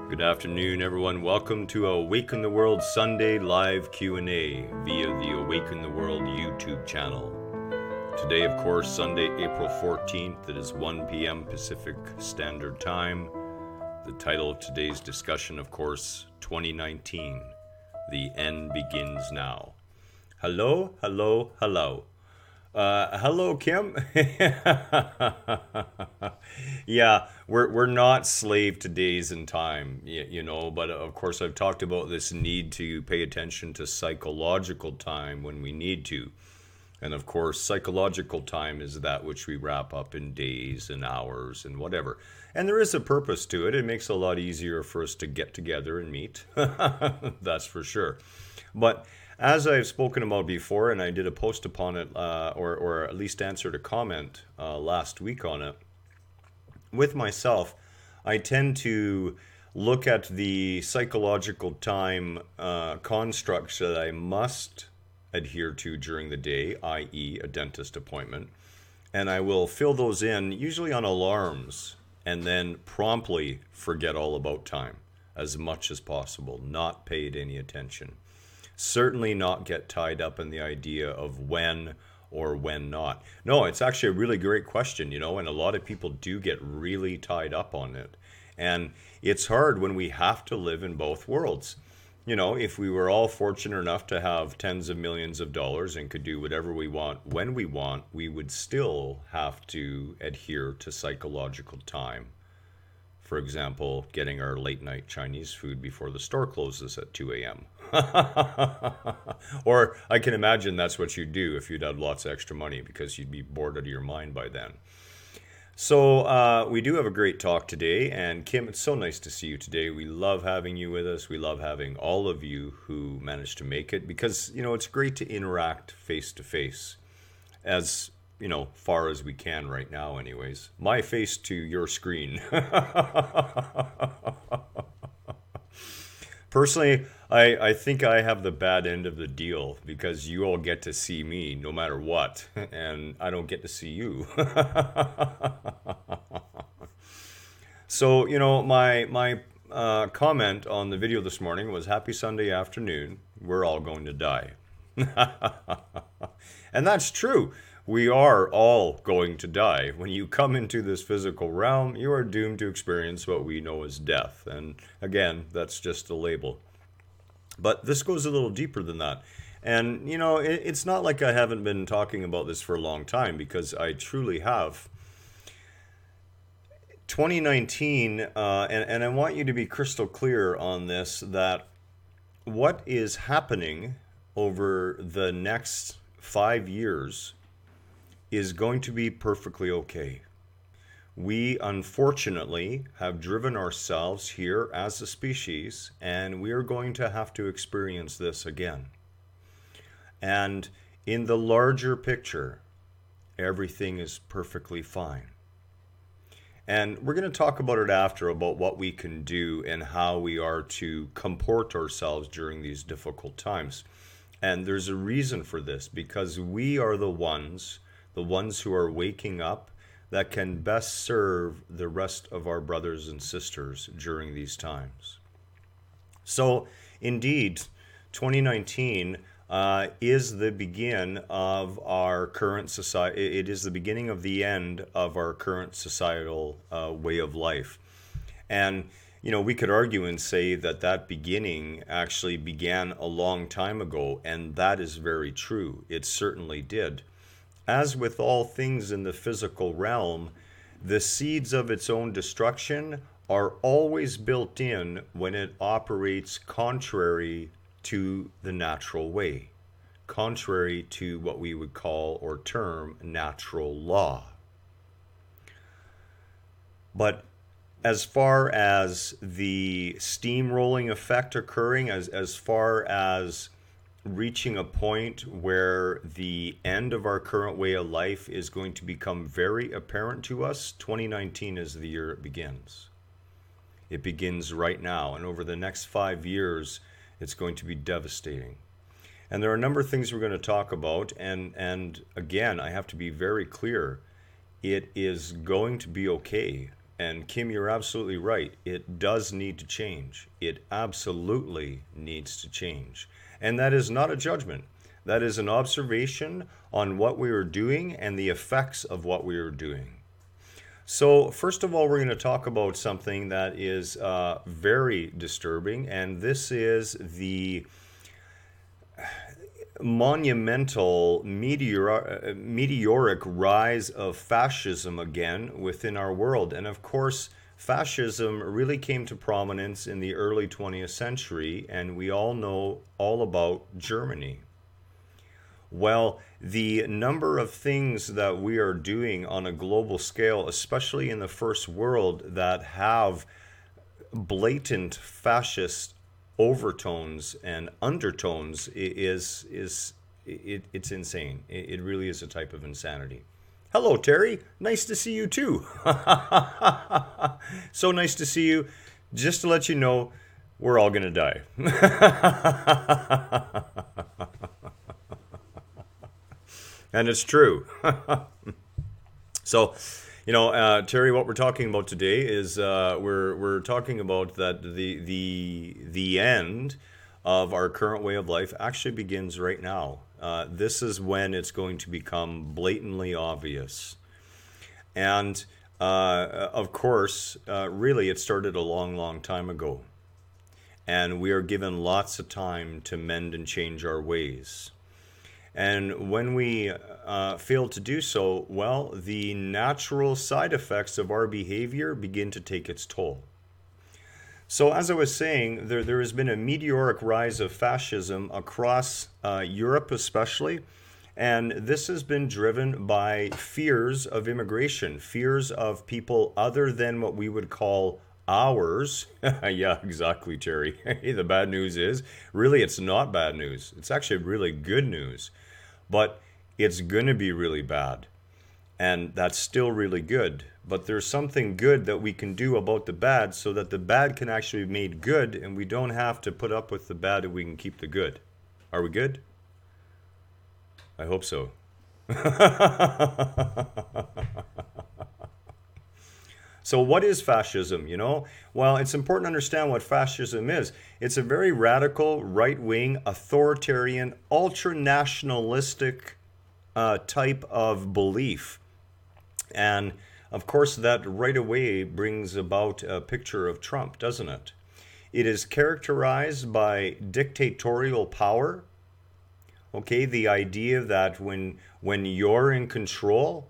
Good afternoon, everyone. Welcome to Awaken the World Sunday live Q&A via the Awaken the World YouTube channel. Today, of course, Sunday, April 14th. It is 1 p.m. Pacific Standard Time. The title of today's discussion, of course, 2019. The end begins now. Hello, hello, hello. Hello, Kim. Yeah, we're not slave to days and time, but of course I've talked about this need to pay attention to psychological time when we need to. And of course, psychological time is that which we wrap up in days and hours and whatever. And there is a purpose to it. It makes it a lot easier for us to get together and meet. That's for sure. But as I've spoken about before, and I did a post upon it, or at least answered a comment last week on it, with myself, I tend to look at the psychological time constructs that I must adhere to during the day, i.e. a dentist appointment, and I will fill those in, usually on alarms, and then promptly forget all about time as much as possible, not paid any attention. Certainly not get tied up in the idea of when or when not. No, it's actually a really great question, and a lot of people do get really tied up on it. And it's hard when we have to live in both worlds. If we were all fortunate enough to have tens of millions of dollars and could do whatever we want when we want, we would still have to adhere to psychological time. For example, getting our late night Chinese food before the store closes at 2 a.m. Or I can imagine that's what you'd do if you'd had lots of extra money because you'd be bored out of your mind by then. So we do have a great talk today. And Kim, it's so nice to see you today. We love having you with us. We love having all of you who managed to make it because, it's great to interact face to face as far as we can right now anyways. My face to your screen. Personally, I think I have the bad end of the deal because you all get to see me no matter what, and I don't get to see you. So, my comment on the video this morning was happy Sunday afternoon. We're all going to die. And that's true. We are all going to die. When you come into this physical realm, you are doomed to experience what we know as death. And again, that's just a label. But this goes a little deeper than that. And, it's not like I haven't been talking about this for a long time because I truly have. 2019, and I want you to be crystal clear on this, that what is happening over the next 5 years is going to be perfectly okay. We unfortunately have driven ourselves here as a species, and we are going to have to experience this again. And in the larger picture, everything is perfectly fine. And we're going to talk about it after, about what we can do and how we are to comport ourselves during these difficult times. And there's a reason for this, because we are the ones who are waking up that can best serve the rest of our brothers and sisters during these times. So, indeed, 2019 is the begin of our current society. It is the beginning of the end of our current societal way of life. And, we could argue and say that beginning actually began a long time ago, and that is very true. It certainly did. As with all things in the physical realm, the seeds of its own destruction are always built in when it operates contrary to the natural way, contrary to what we would call or term natural law. But as far as the steamrolling effect occurring, as far as reaching a point where the end of our current way of life is going to become very apparent to us, 2019 is the year it begins. It begins right now, and over the next 5 years, it's going to be devastating. And there are a number of things we're going to talk about, and again, I have to be very clear. It is going to be okay. And Kim, you're absolutely right. It does need to change. It absolutely needs to change. And that is not a judgment. That is an observation on what we are doing and the effects of what we are doing. So, first of all, we're going to talk about something that is very disturbing, and this is the monumental meteoric rise of fascism again within our world. And of course, fascism really came to prominence in the early 20th century, and we all know all about Germany. Well, the number of things that we are doing on a global scale, especially in the first world, that have blatant fascist overtones and undertones it's insane. It really is a type of insanity. Hello, Terry. Nice to see you too. So nice to see you. Just to let you know, we're all gonna die. And it's true. So, Terry, what we're talking about today is we're talking about that the end of our current way of life actually begins right now. This is when it's going to become blatantly obvious, and of course, really, it started a long, long time ago, and we are given lots of time to mend and change our ways. And when we fail to do so, well, the natural side effects of our behavior begin to take its toll. So as I was saying, there has been a meteoric rise of fascism across Europe especially, and this has been driven by fears of immigration, fears of people other than what we would call ours. Yeah, exactly, Terry. The bad news is, really, it's not bad news. It's actually really good news. But it's going to be really bad. And that's still really good. But there's something good that we can do about the bad so that the bad can actually be made good and we don't have to put up with the bad and we can keep the good. Are we good? I hope so. So what is fascism, Well, it's important to understand what fascism is. It's a very radical, right-wing, authoritarian, ultra-nationalistic type of belief. And, of course, that right away brings about a picture of Trump, doesn't it? It is characterized by dictatorial power. Okay, the idea that when you're in control,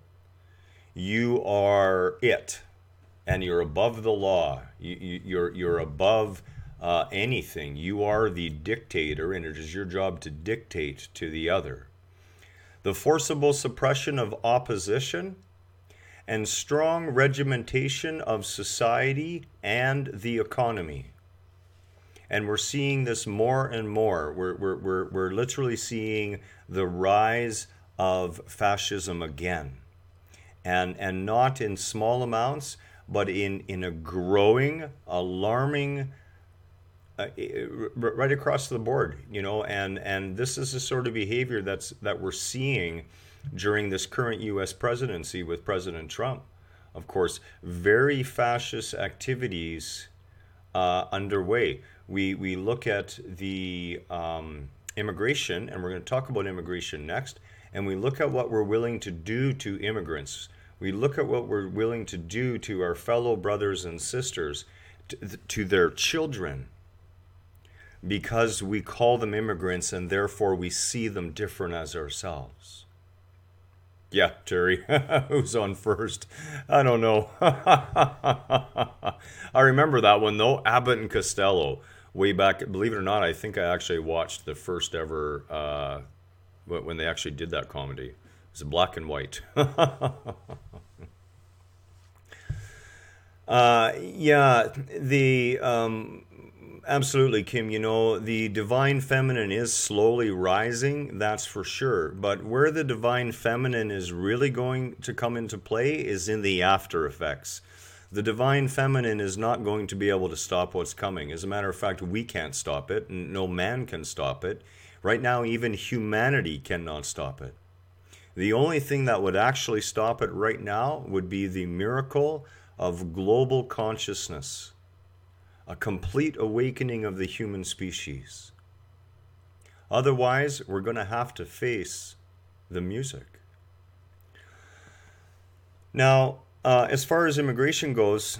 you are it. And you're above the law. You're above anything. You are the dictator, and it is your job to dictate to the other. The forcible suppression of opposition and strong regimentation of society and the economy. And we're seeing this more and more. We're literally seeing the rise of fascism again, and not in small amounts, but in a growing, alarming, right across the board, and this is the sort of behavior that we're seeing during this current U.S. presidency with President Trump. Of course, very fascist activities underway. We look at the immigration, and we're going to talk about immigration next, and we look at what we're willing to do to immigrants. We look at what we're willing to do to our fellow brothers and sisters, to their children, because we call them immigrants and therefore we see them different as ourselves. Yeah, Terry, who's on first? I don't know. I remember that one, though, Abbott and Costello, way back. Believe it or not, I think I actually watched the first ever, when they actually did that comedy. It's black and white. Absolutely, Kim. The divine feminine is slowly rising, that's for sure. But where the divine feminine is really going to come into play is in the after effects. The divine feminine is not going to be able to stop what's coming. As a matter of fact, we can't stop it, and no man can stop it. Right now, even humanity cannot stop it. The only thing that would actually stop it right now would be the miracle of global consciousness, a complete awakening of the human species. Otherwise, we're going to have to face the music. Now, as far as immigration goes,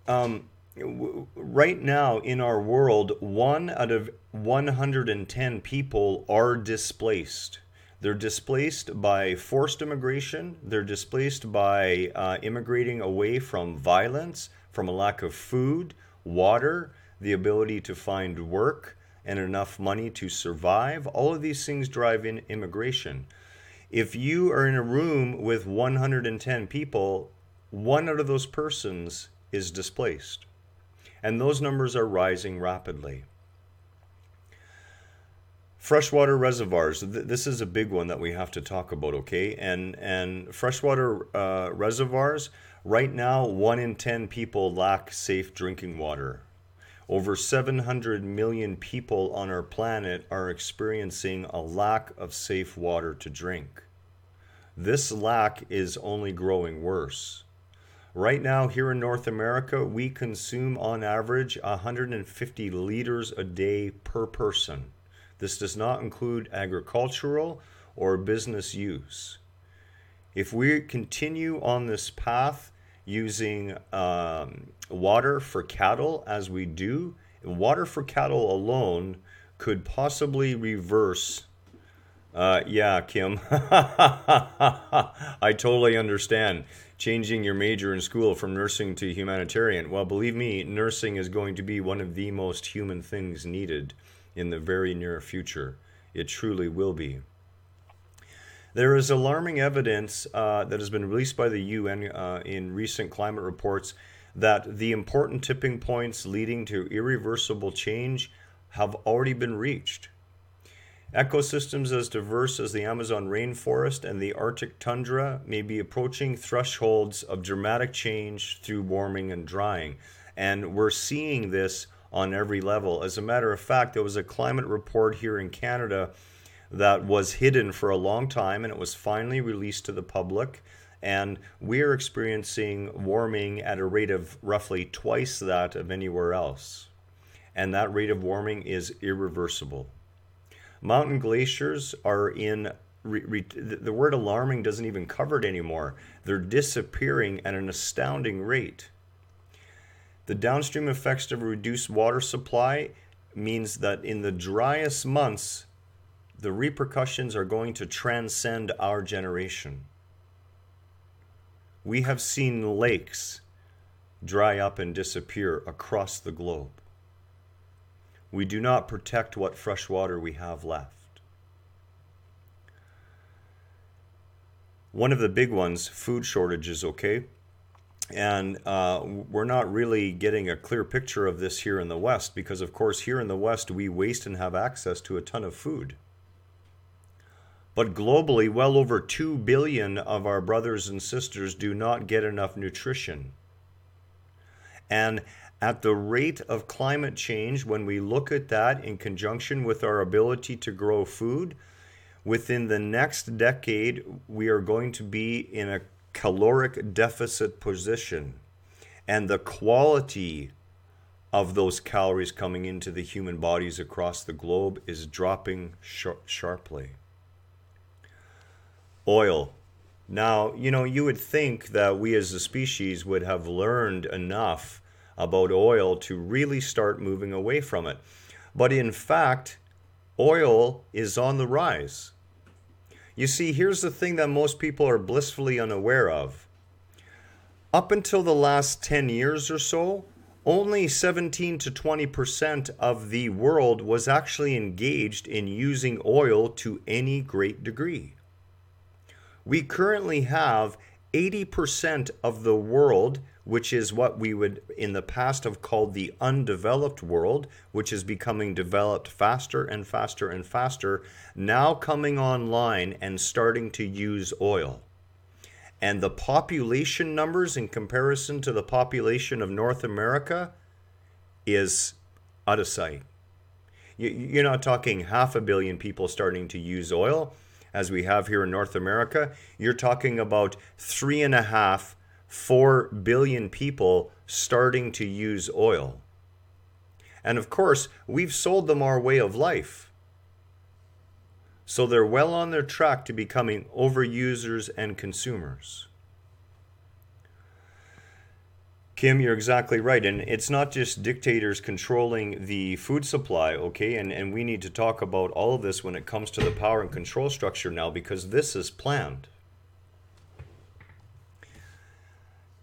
right now in our world, 1 out of 110 people are displaced. They're displaced by forced immigration. They're displaced by immigrating away from violence, from a lack of food, water, the ability to find work, and enough money to survive. All of these things drive in immigration. If you are in a room with 110 people, 1 out of those persons is displaced. And those numbers are rising rapidly. Freshwater reservoirs. This is a big one that we have to talk about, okay? And freshwater reservoirs, right now, 1 in 10 people lack safe drinking water. Over 700 million people on our planet are experiencing a lack of safe water to drink. This lack is only growing worse. Right now, here in North America, we consume on average 150 liters a day per person. This does not include agricultural or business use. If we continue on this path using water for cattle as we do, water for cattle alone could possibly reverse. Yeah, Kim, I totally understand. Changing your major in school from nursing to humanitarian. Well, believe me, nursing is going to be one of the most human things needed in the very near future. It truly will be. There is alarming evidence that has been released by the UN in recent climate reports that the important tipping points leading to irreversible change have already been reached. Ecosystems as diverse as the Amazon rainforest and the Arctic tundra may be approaching thresholds of dramatic change through warming and drying. And we're seeing this on every level. As a matter of fact, there was a climate report here in Canada that was hidden for a long time, and it was finally released to the public. And we are experiencing warming at a rate of roughly twice that of anywhere else. And that rate of warming is irreversible. Mountain glaciers are in, the word alarming doesn't even cover it anymore. They're disappearing at an astounding rate. The downstream effects of a reduced water supply means that in the driest months, the repercussions are going to transcend our generation. We have seen lakes dry up and disappear across the globe. We do not protect what fresh water we have left. One of the big ones, food shortages, okay? And we're not really getting a clear picture of this here in the West because, of course, here in the West, we waste and have access to a ton of food. But globally, well over 2 billion of our brothers and sisters do not get enough nutrition. And at the rate of climate change, when we look at that in conjunction with our ability to grow food, within the next decade, we are going to be in a caloric deficit position. And the quality of those calories coming into the human bodies across the globe is dropping sharply. Oil. Now, you would think that we as a species would have learned enough about oil to really start moving away from it. But in fact, oil is on the rise. You see, here's the thing that most people are blissfully unaware of. Up until the last 10 years or so, only 17 to 20% of the world was actually engaged in using oil to any great degree. We currently have 80% of the world, which is what we would in the past have called the undeveloped world, which is becoming developed faster and faster and faster, now coming online and starting to use oil. And the population numbers in comparison to the population of North America is out of sight. You're not talking 500 million people starting to use oil, as we have here in North America. You're talking about 3.5, 4 billion people starting to use oil. And of course, we've sold them our way of life. So they're well on their track to becoming overusers and consumers. Kim, you're exactly right. And it's not just dictators controlling the food supply, okay? And we need to talk about all of this when it comes to the power and control structure now, because this is planned.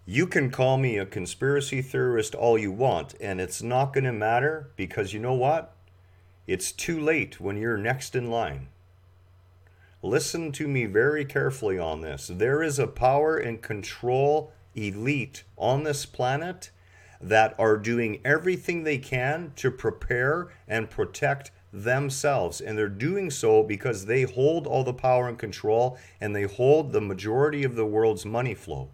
You can call me a conspiracy theorist all you want, and it's not going to matter, because you know what? It's too late when you're next in line. Listen to me very carefully on this. There is a power and control elite on this planet that are doing everything they can to prepare and protect themselves. And they're doing so because they hold all the power and control, and they hold the majority of the world's money flow.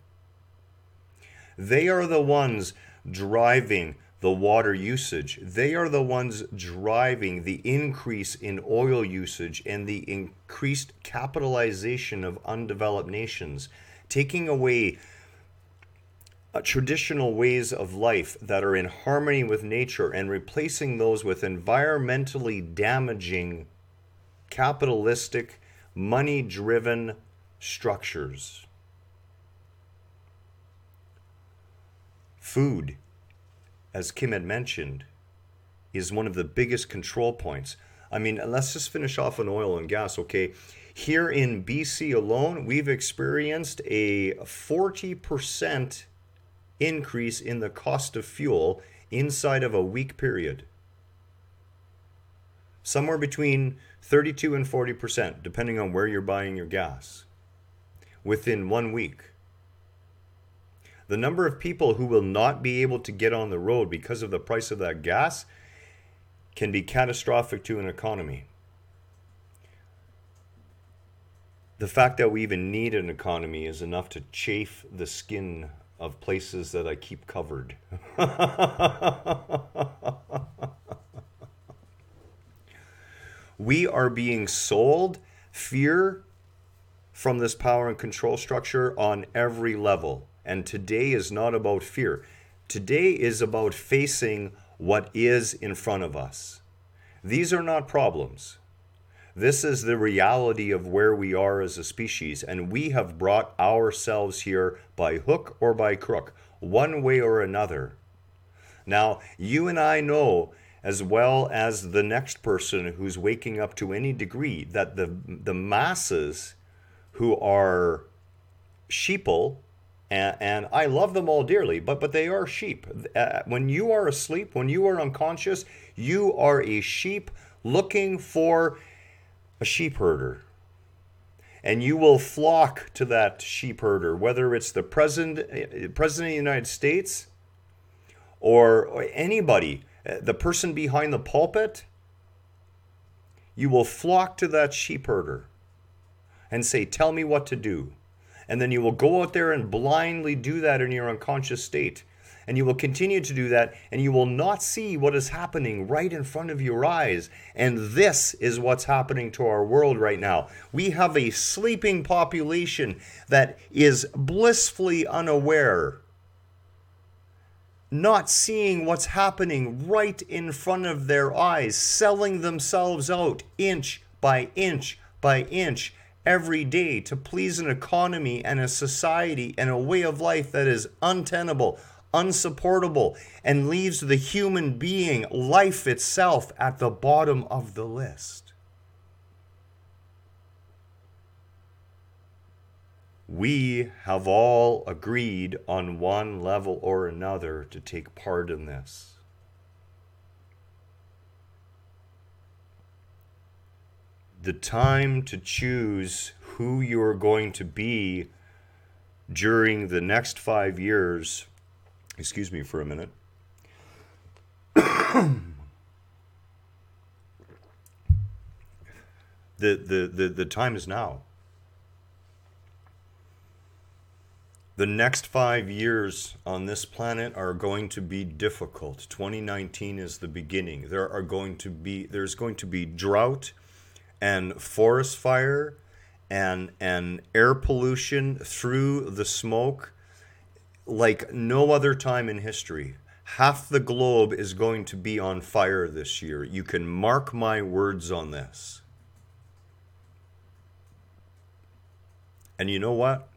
They are the ones driving the water usage. They are the ones driving the increase in oil usage and the increased capitalization of undeveloped nations, taking away traditional ways of life that are in harmony with nature and replacing those with environmentally damaging, capitalistic, money-driven structures. Food, as Kim had mentioned, is one of the biggest control points. I mean, let's just finish off on oil and gas, okay? Here in BC alone, we've experienced a 40% increase in the cost of fuel inside of a week period. Somewhere between 32 and 40%, depending on where you're buying your gas, within 1 week. The number of people who will not be able to get on the road because of the price of that gas can be catastrophic to an economy. The fact that we even need an economy is enough to chafe the skin of places that I keep covered. We are being sold fear from this power and control structure on every level. And today is not about fear. Today is about facing what is in front of us. These are not problems. This is the reality of where we are as a species, and we have brought ourselves here by hook or by crook, one way or another. Now, you and I know, as well as the next person who's waking up to any degree, that the masses who are sheeple, and I love them all dearly, but they are sheep. When you are asleep, when you are unconscious, you are a sheep looking for a sheep herder. And you will flock to that sheep herder, whether it's the president of the United States or anybody, the person behind the pulpit. You will flock to that sheep herder and say, tell me what to do. And then you will go out there and blindly do that in your unconscious state. And you will continue to do that, and you will not see what is happening right in front of your eyes. And this is what's happening to our world right now. We have a sleeping population that is blissfully unaware, not seeing what's happening right in front of their eyes, selling themselves out inch by inch by inch every day to please an economy and a society and a way of life that is untenable, unsupportable, and leaves the human being, life itself, at the bottom of the list. We have all agreed on one level or another to take part in this. The time to choose who you're going to be during the next 5 years, excuse me for a minute, the time is now. The next 5 years on this planet are going to be difficult. 2019 is the beginning. There's going to be drought and forest fire and air pollution through the smoke. like no other time in history. Half the globe is going to be on fire this year. You can mark my words on this. And you know what?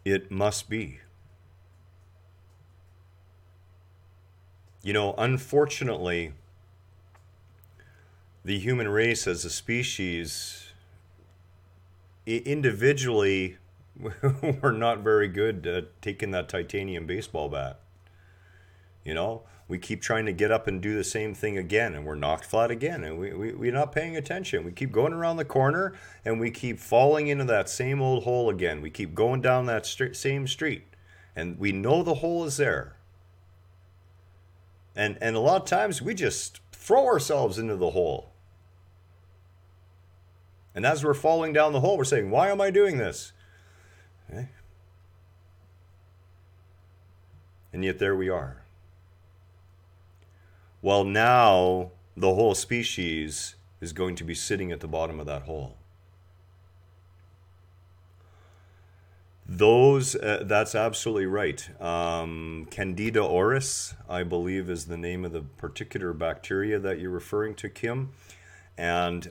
It must be. You know, unfortunately, the human race as a species, individually, we're not very good at taking that titanium baseball bat. You know, we keep trying to get up and do the same thing again, and we're knocked flat again, and we're not paying attention. We keep going around the corner, and we keep falling into that same old hole again. We keep going down that same street, and we know the hole is there. And a lot of times we just throw ourselves into the hole. And as we're falling down the hole, we're saying, why am I doing this? Okay. And yet there we are. Well, now the whole species is going to be sitting at the bottom of that hole. That's absolutely right. Candida auris, I believe, is the name of the particular bacteria that you're referring to, Kim. And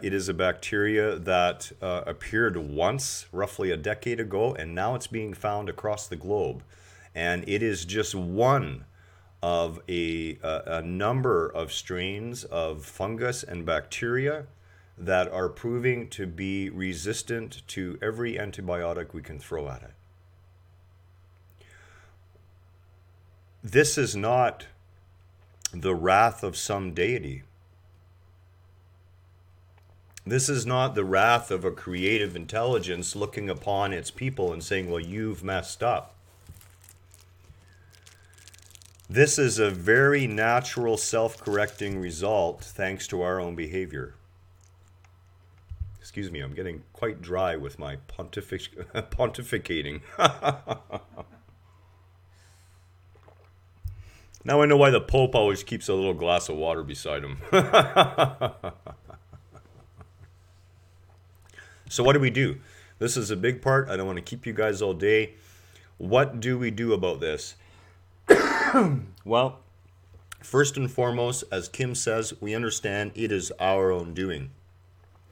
it is a bacteria that appeared once, roughly a decade ago, and now it's being found across the globe. And it is just one of a number of strains of fungus and bacteria that are proving to be resistant to every antibiotic we can throw at it. This is not the wrath of some deity. This is not the wrath of a creative intelligence looking upon its people and saying, well, you've messed up. This is a very natural self-correcting result thanks to our own behavior. Excuse me, I'm getting quite dry with my pontificating. Now I know why the Pope always keeps a little glass of water beside him. So what do we do? This is a big part. I don't want to keep you guys all day. What do we do about this? Well, first and foremost, as Kim says, we understand it is our own doing.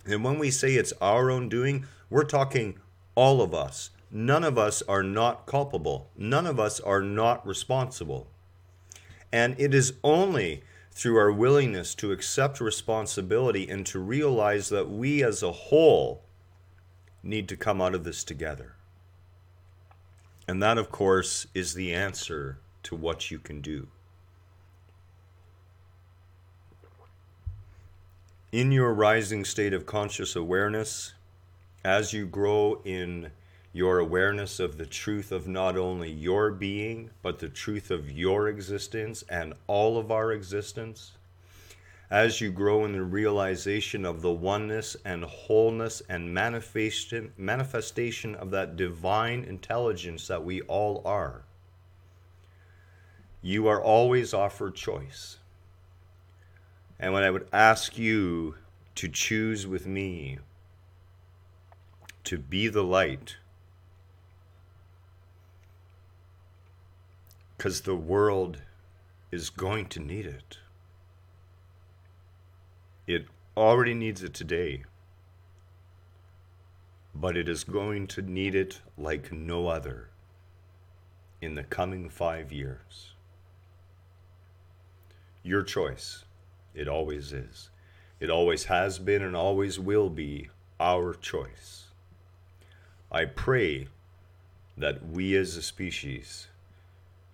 And when we say it's our own doing, we're talking all of us. None of us are not culpable. None of us are not responsible. And it is only through our willingness to accept responsibility and to realize that we as a whole need to come out of this together. And that, of course, is the answer to what you can do. In your rising state of conscious awareness, as you grow in your awareness of the truth of not only your being, but the truth of your existence and all of our existence, as you grow in the realization of the oneness and wholeness and manifestation of that divine intelligence that we all are, you are always offered choice. And when I would ask you to choose with me to be the light, because the world is going to need it. It already needs it today, but it is going to need it like no other in the coming 5 years. Your choice. It always is. It always has been and always will be our choice. I pray that we as a species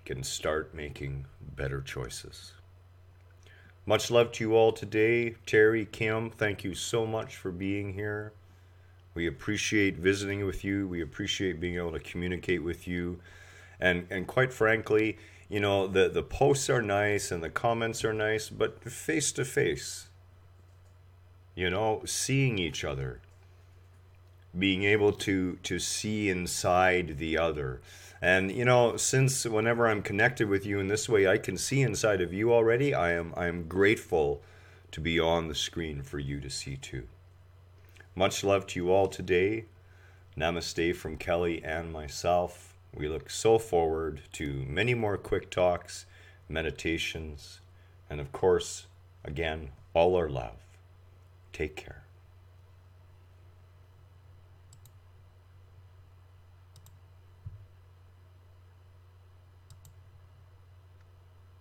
can start making better choices. Much love to you all today. Terry, Kim, thank you so much for being here. We appreciate visiting with you. We appreciate being able to communicate with you. And quite frankly, you know, the posts are nice and the comments are nice, but face to face, you know, seeing each other, being able to see inside the other. And, you know, since whenever I'm connected with you in this way, I can see inside of you already, I am grateful to be on the screen for you to see too. Much love to you all today. Namaste from Kelly and myself. We look so forward to many more quick talks, meditations, and of course, again, all our love. Take care.